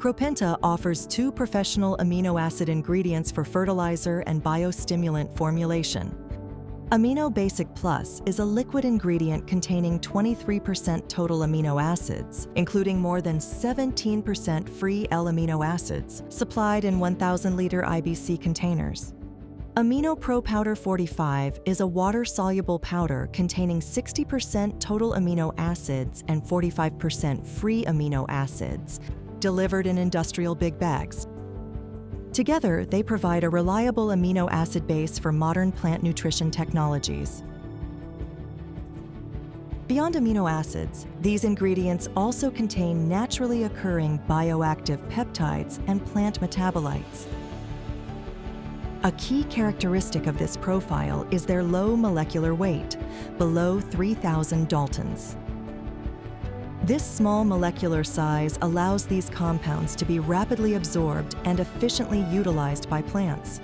Cropenta offers 2 professional amino acid ingredients for fertilizer and biostimulant formulation. Amino Basic Plus is a liquid ingredient containing 23% total amino acids, including more than 17% free L-amino acids, supplied in 1,000-liter IBC containers. Amino Pro Powder 45 is a water-soluble powder containing 60% total amino acids and 45% free amino acids, delivered in industrial big bags. Together, they provide a reliable amino acid base for modern plant nutrition technologies. Beyond amino acids, these ingredients also contain naturally occurring bioactive peptides and plant metabolites. A key characteristic of this profile is their low molecular weight, below 3,000 Daltons. This small molecular size allows these compounds to be rapidly absorbed and efficiently utilized by plants.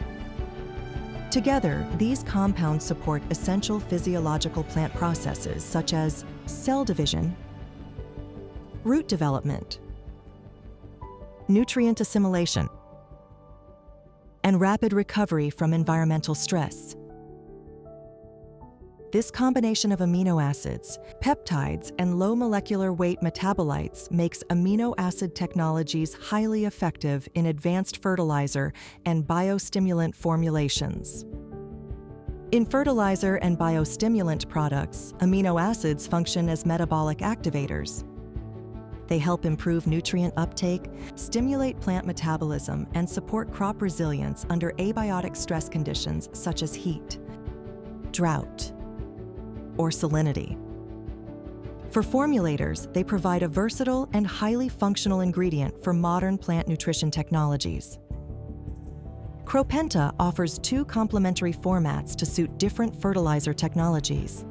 Together, these compounds support essential physiological plant processes such as cell division, root development, nutrient assimilation, and rapid recovery from environmental stress. This combination of amino acids, peptides, and low molecular weight metabolites makes amino acid technologies highly effective in advanced fertilizer and biostimulant formulations. In fertilizer and biostimulant products, amino acids function as metabolic activators. They help improve nutrient uptake, stimulate plant metabolism, and support crop resilience under abiotic stress conditions such as heat, drought, or salinity. For formulators, they provide a versatile and highly functional ingredient for modern plant nutrition technologies. Cropenta offers 2 complementary formats to suit different fertilizer technologies.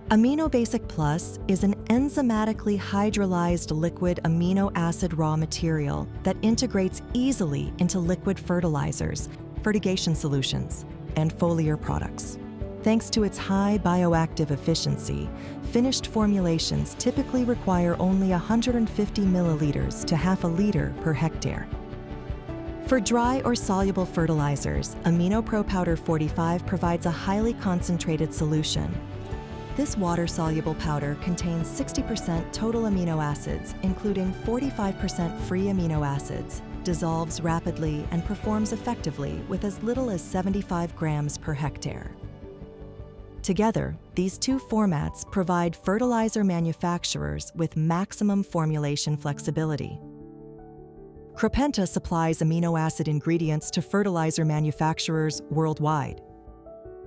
Amino Basic Plus is an enzymatically hydrolyzed liquid amino acid raw material that integrates easily into liquid fertilizers, fertigation solutions, and foliar products. Thanks to its high bioactive efficiency, finished formulations typically require only 150 milliliters to half a liter per hectare. For dry or soluble fertilizers, Amino Pro Powder 45 provides a highly concentrated solution. This water-soluble powder contains 60% total amino acids, including 45% free amino acids, dissolves rapidly, and performs effectively with as little as 75 grams per hectare. Together, these 2 formats provide fertilizer manufacturers with maximum formulation flexibility. Cropenta supplies amino acid ingredients to fertilizer manufacturers worldwide.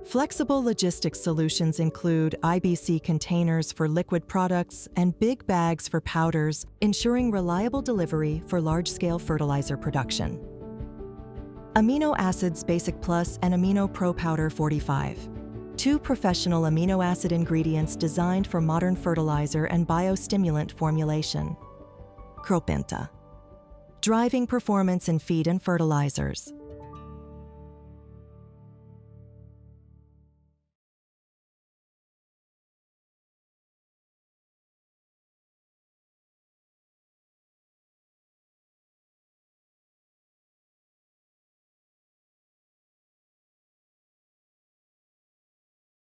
Flexible logistics solutions include IBC containers for liquid products and big bags for powders, ensuring reliable delivery for large-scale fertilizer production. Amino Acids Basic Plus and Amino Pro Powder 45. 2 professional amino acid ingredients designed for modern fertilizer and biostimulant formulation. Cropenta, driving performance in feed and fertilizers.